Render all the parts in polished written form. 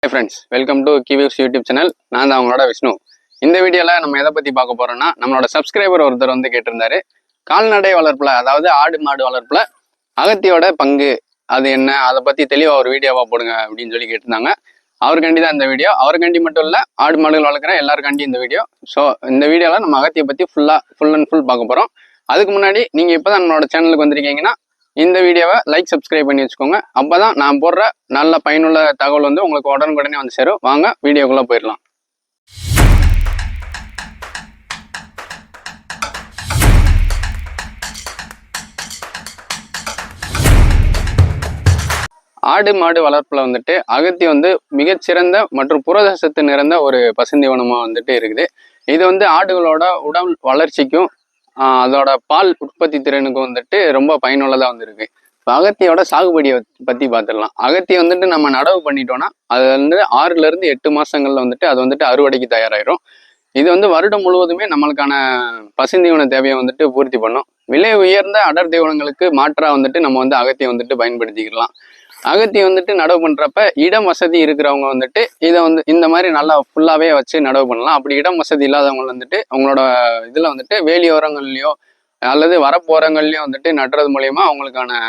Hi friends, welcome to Kivix YouTube channel. நான் தான் அவங்களோட விஷ்ணு. இந்த வீடியோல நம்ம எதை பத்தி பார்க்க போறோம்னா, நம்மளோட சப்ஸ்கிரைபர் ஒருத்தர் வந்து கேட்டிருந்தாரு. கால்நடை வளர்ப்புல, அதாவது ஆடு மாடு வளர்ப்புல அகத்தியோட பங்கு அது என்ன, அதை பத்தி தெளிவா ஒரு வீடியோவா போடுங்க அப்படின்னு சொல்லி கேட்டிருந்தாங்க. அவருக்காண்டி தான் இந்த வீடியோ. அவருக்காண்டி மட்டும் இல்ல, ஆடு மாடுகள் வளர்க்குற எல்லாருக்காண்டி இந்த வீடியோ. ஸோ இந்த வீடியோல நம்ம அகத்தியை பத்தி ஃபுல் அண்ட் ஃபுல் பார்க்க போறோம். அதுக்கு முன்னாடி நீங்க இப்பதான் நம்மளோட சேனலுக்கு வந்திருக்கீங்கன்னா இந்த வீடியோவை லைக் சப்ஸ்கிரைப் பண்ணி வச்சுக்கோங்க. அப்பதான் நான் போடுற நல்ல பயனுள்ள தகவல் வந்து உங்களுக்கு உடனுக்குடனே வந்து சேரும். வாங்க வீடியோக்குள்ள போயிடலாம். ஆடு மாடு வளர்ப்புல வந்துட்டு அகத்தி வந்து மிகச்சிறந்த மற்றும் புரத சத்து நிறைந்த ஒரு பசுந்தீவனமா வந்துட்டு இருக்குது. இது வந்து ஆடுகளோட உடல் வளர்ச்சிக்கும் அதோட பால் உற்பத்தி திறனுக்கும் வந்துட்டு ரொம்ப பயனுள்ளதா வந்துருக்கு. இப்போ அகத்தியோட சாகுபடியை பத்தி பார்த்துடலாம். அகத்தி வந்துட்டு நம்ம நடவு பண்ணிட்டோம்னா அது வந்து 6 to 8 மாசங்கள்ல வந்துட்டு அது வந்துட்டு அறுவடைக்கு தயாராயிரும். இது வந்து வருடம் முழுவதுமே நம்மளுக்கான பசுந்தீவன தேவையை வந்துட்டு பூர்த்தி பண்ணும். விலை உயர்ந்த அடர் தீவனங்களுக்கு மாற்றா வந்துட்டு நம்ம வந்து அகத்தியை வந்துட்டு பயன்படுத்திக்கலாம். அகத்தி வந்துட்டு நடவு பண்றப்ப இடம் வசதி இருக்கிறவங்க வந்துட்டு இதை வந்து இந்த மாதிரி நல்லா ஃபுல்லாவே வச்சு நடவு பண்ணலாம். அப்படி இடம் வசதி இல்லாதவங்க வந்துட்டு அவங்களோட இதுல வந்துட்டு வேலியோரங்கள்லயோ அல்லது வரப்போரங்கள்லயும் வந்துட்டு நடுறது மூலியமா அவங்களுக்கான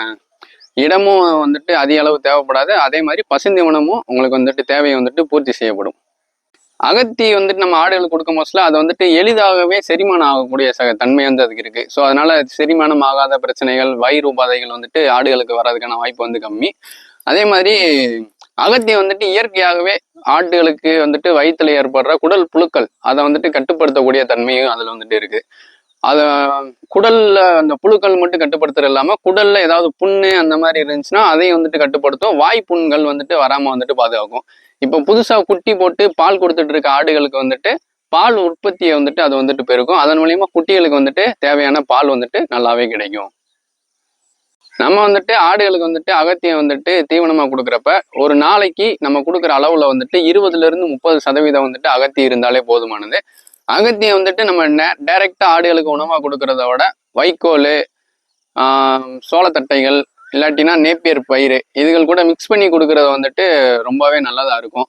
இடமும் வந்துட்டு அதிக அளவு தேவைப்படாது. அதே மாதிரி பசுந்தீவனமும் உங்களுக்கு வந்துட்டு தேவையை வந்துட்டு பூர்த்தி செய்யப்படும். அகத்தி வந்துட்டு நம்ம ஆடுகளுக்கு கொடுக்கும் போதுல அது வந்துட்டு எளிதாகவே செரிமானம் ஆகக்கூடிய தன்மை வந்து அதுக்கு இருக்கு. ஸோ அதனால செரிமானம் ஆகாத பிரச்சனைகள், வயிறு உபாதைகள் வந்துட்டு ஆடுகளுக்கு வர்றதுக்கான வாய்ப்பு வந்து கம்மி. அதே மாதிரி அகத்தி வந்துட்டு இயற்கையாகவே ஆடுகளுக்கு வந்துட்டு வயிற்றுல ஏற்படுற குடல் புழுக்கள் அதை வந்துட்டு கட்டுப்படுத்தக்கூடிய தன்மையும் அதுல வந்துட்டு இருக்கு. அதை குடல்ல அந்த புழுக்கள் மட்டும் கட்டுப்படுத்துறது இல்லாம குடல்ல ஏதாவது புண்ணு அந்த மாதிரி இருந்துச்சுன்னா அதையும் வந்துட்டு கட்டுப்படுத்தும். வாய் புண்கள் வந்துட்டு வராம வந்துட்டு பாதுகாக்கும். இப்போ புதுசா குட்டி போட்டு பால் கொடுத்துட்டு இருக்க ஆடுகளுக்கு வந்துட்டு பால் உற்பத்தியை வந்துட்டு அது வந்துட்டு பெருக்கும். அதன் மூலியமா குட்டிகளுக்கு வந்துட்டு தேவையான பால் வந்துட்டு நல்லாவே கிடைக்கும். நம்ம வந்துட்டு ஆடுகளுக்கு வந்துட்டு அகத்தியம் வந்துட்டு தீவனமா கொடுக்குறப்ப ஒரு நாளைக்கு நம்ம கொடுக்குற அளவுல வந்துட்டு 20 to 30% வந்துட்டு அகத்தி இருந்தாலே போதுமானது. அகத்தியம் வந்துட்டு நம்ம டைரக்டா ஆடுகளுக்கு உணவா கொடுக்கறத விட வைக்கோல், சோளத்தட்டைகள், இல்லாட்டினா நேப்பியர் பயிர் இதுகள் கூட மிக்ஸ் பண்ணி கொடுக்கறது வந்துட்டு ரொம்பவே நல்லதா இருக்கும்.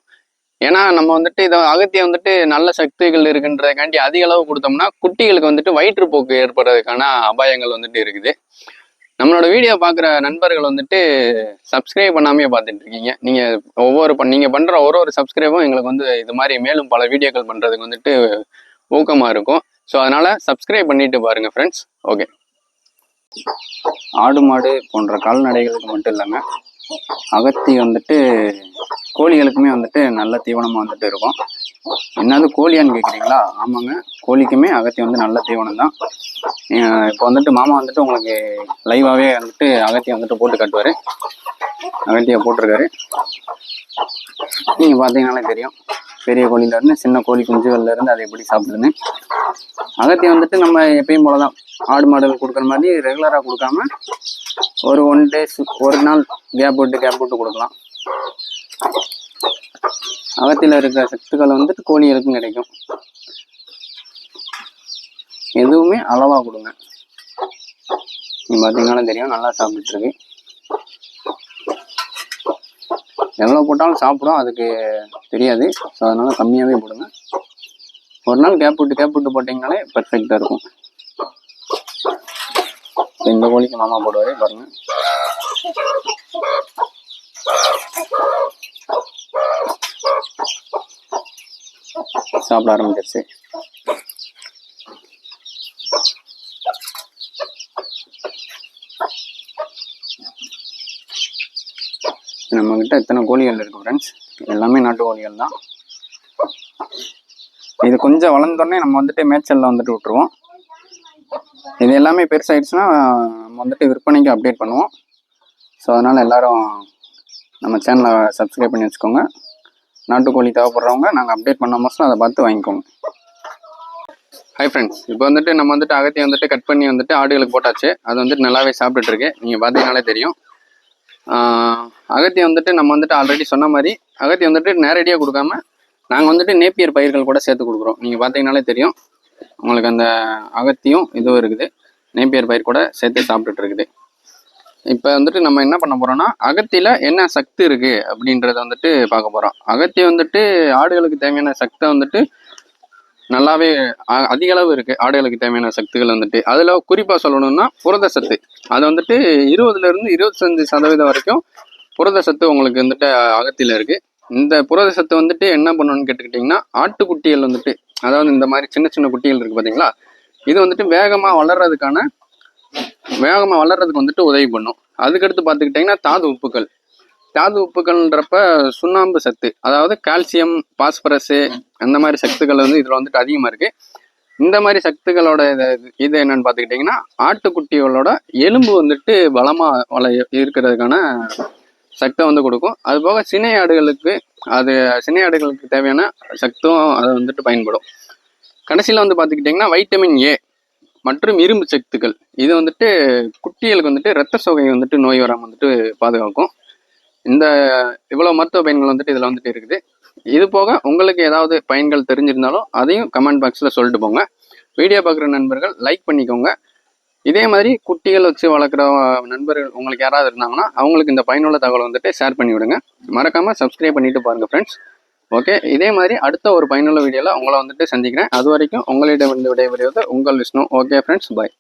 ஏன்னா நம்ம வந்துட்டு இதை அகத்தியம் வந்துட்டு நல்ல சக்திகள் இருக்குன்றதுக்காண்டி அதிக அளவு கொடுத்தோம்னா குட்டிகளுக்கு வந்துட்டு வயிற்றுப்போக்கு ஏற்படுறதுக்கான அபாயங்கள் வந்துட்டு இருக்குது. நம்மளோட வீடியோ பார்க்குற நண்பர்கள் வந்துட்டு சப்ஸ்கிரைப் பண்ணாமே பார்த்துட்டு இருக்கீங்க. நீங்க பண்ற ஒரு சப்ஸ்கிரைபும் எங்களுக்கு வந்து இது மாதிரி மேலும் பல வீடியோக்கள் பண்றதுக்கு வந்துட்டு ஊக்கமா இருக்கும். ஸோ அதனால சப்ஸ்கிரைப் பண்ணிட்டு பாருங்க ஃப்ரெண்ட்ஸ். ஓகே, ஆடு மாடு போன்ற கால்நடைகளுக்கு மட்டும் இல்லைங்க, அகத்தி வந்துட்டு கோழிகளுக்குமே வந்துட்டு நல்ல தீவனமாக வந்துட்டு இருக்கும். என்னது கோழியான்னு கேட்குறீங்களா? ஆமாங்க, கோழிக்குமே அகத்தி வந்து நல்ல தீவனம் தான். இப்போ வந்துட்டு மாமா வந்துட்டு உங்களுக்கு லைவாகவே வந்துட்டு அகத்தியை வந்துட்டு போட்டு காட்டுவார். அகத்தியை போட்டிருக்காரு, நீங்கள் பார்த்தீங்கன்னாலே தெரியும். பெரிய கோழியிலேருந்து சின்ன கோழி குஞ்சுகள்லேருந்து அதை எப்படி சாப்பிடுதுன்னு. அகத்தியை வந்துட்டு நம்ம எப்பயும் போல தான் ஆடு மாடுகள் கொடுக்குற மாதிரி ரெகுலராக கொடுக்காம ஒரு 1 day ஒரு நாள் கேப் விட்டு கொடுக்கலாம். அகத்தியில் இருக்கிற சத்துக்களை வந்துட்டு கோழிகளுக்கும் கிடைக்கும். எதுவுமே அளவாக கொடுங்க. நீங்கள் பார்த்தீங்கன்னாலும் தெரியும், நல்லா சாப்பிட்டு இருக்கு. எவ்வளோ போட்டாலும் சாப்பிடும், அதுக்கு தெரியாது. ஸோ அதனால கம்மியாகவே போடுங்க. ஒரு நாள் கேப் விட்டு போட்டிங்கனாலே பெர்ஃபெக்டாக இருக்கும். இந்த கோழிக்கு மாமா போடுவார் பாருங்க. சாப்பிட ஆரம்பிச்சிருச்சு. நம்ம கிட்ட இத்தனை கோழிகள் இருக்கு ஃப்ரெண்ட்ஸ், எல்லாமே நாட்டு கோழிகள் தான். இது கொஞ்சம் வளர்ந்தோடனே நம்ம வந்துட்டு மேய்ச்சல்ல வந்துட்டு விட்டுருவோம். இது எல்லாமே பெருசாயிடுச்சுன்னா நம்ம வந்துட்டு விற்பனைக்கு அப்டேட் பண்ணுவோம். ஸோ அதனால எல்லாரும் நம்ம சேனலை சப்ஸ்கிரைப் பண்ணி வச்சுக்கோங்க. நாட்டுக்கோழி தேவைப்படுறவங்க நாங்கள் அப்டேட் பண்ண மோஸ்ட்ல அதை பார்த்து வாங்கிக்கோங்க. ஹை ஃப்ரெண்ட்ஸ், இப்போ வந்துட்டு நம்ம வந்துட்டு அகத்தியை வந்துட்டு கட் பண்ணி வந்துட்டு ஆடுகளுக்கு போட்டாச்சு. அது வந்துட்டு நல்லாவே சாப்பிட்டுட்டு இருக்கு. நீங்கள் பார்த்தீங்கன்னாலே தெரியும். அகத்தியை வந்துட்டு நம்ம வந்துட்டு ஆல்ரெடி சொன்ன மாதிரி அகத்தியை வந்துட்டு நேரடியாக கொடுக்காம நாங்கள் வந்துட்டு நேப்பியர் பயிர்கள் கூட சேர்த்து கொடுக்குறோம். நீங்கள் பார்த்தீங்கன்னாலே தெரியும் உங்களுக்கு அந்த அகத்தியும் இதுவும் இருக்குது. நேப்பியர் பயிர் கூட சேர்த்து சாப்பிட்டுட்டு இருக்குது. இப்போ வந்துட்டு நம்ம என்ன பண்ண போறோம்னா அகத்தியில என்ன சக்தி இருக்கு அப்படின்றத வந்துட்டு பார்க்க போறோம். அகத்தி வந்துட்டு ஆடுகளுக்கு தேவையான சக்தி வந்துட்டு நல்லாவே அதிக அளவு இருக்கு. ஆடுகளுக்கு தேவையான சக்திகள் வந்துட்டு அதுல குறிப்பா சொல்லணும்னா புரத சத்து. அது வந்துட்டு 20ல இருந்து 25% வரைக்கும் புரத சத்து உங்களுக்கு வந்துட்டு அகத்தியில இருக்கு. இந்த புரத சத்து வந்துட்டு என்ன பண்ணணும்னு கேட்டுக்கிட்டிங்கன்னா ஆட்டுக்குட்டிகள் வந்துட்டு, அதாவது இந்த மாதிரி சின்ன சின்ன குட்டிகள் இருக்கு பார்த்தீங்களா, இது வந்துட்டு வேகமாக வளர்றதுக்கு வந்துட்டு உதவி பண்ணும். அதுக்கடுத்து பார்த்துக்கிட்டிங்கன்னா தாது உப்புகள்ன்றப்ப சுண்ணாம்பு சத்து, அதாவது கால்சியம், பாஸ்பரஸு, அந்த மாதிரி சத்துக்கள் வந்து இதில் வந்துட்டு அதிகமாக இருக்குது. இந்த மாதிரி சத்துக்களோட இது என்னன்னு பார்த்துக்கிட்டிங்கன்னா ஆட்டுக்குட்டிகளோட எலும்பு வந்துட்டு பலமாக இருக்கிறதுக்கான சக்தை வந்து கொடுக்கும். அது போக சினை ஆடுகளுக்கு தேவையான சத்தும் அதை வந்துட்டு பயன்படும். கடைசியில் வந்து பார்த்துக்கிட்டிங்கன்னா வைட்டமின் ஏ மற்றும் இரும்பு சத்துக்கள், இது வந்துட்டு குட்டிகளுக்கு வந்துட்டு இரத்த சோகை வந்துட்டு நோய் வராமல் வந்துட்டு பாதுகாக்கும். இந்த இவ்வளோ மருத்துவ பயன்கள் வந்துட்டு இதில் வந்துட்டு இருக்குது. இது போக உங்களுக்கு ஏதாவது பயன்கள் தெரிஞ்சிருந்தாலும் அதையும் கமெண்ட் பாக்ஸில் சொல்லிட்டு போங்க. வீடியோ பார்க்குற நண்பர்கள் லைக் பண்ணிக்கோங்க. இதே மாதிரி குட்டிகள் வச்சு வளர்க்குற நண்பர்கள் உங்களுக்கு யாராவது இருந்தாங்கன்னா அவங்களுக்கு இந்த பயனுள்ள தகவலை வந்துட்டு ஷேர் பண்ணி விடுங்க. மறக்காமல் சப்ஸ்கிரைப் பண்ணிட்டு பாருங்கள் ஃப்ரெண்ட்ஸ். ஓகே, இதே மாதிரி அடுத்த ஒரு பயனுள்ள வீடியோவில் உங்களை வந்துட்டு சந்திக்கிறேன். அது வரைக்கும் உங்களிடம் விடைபெறுவது உங்கள் விஷ்ணு. ஓகே ஃப்ரெண்ட்ஸ், பாய்.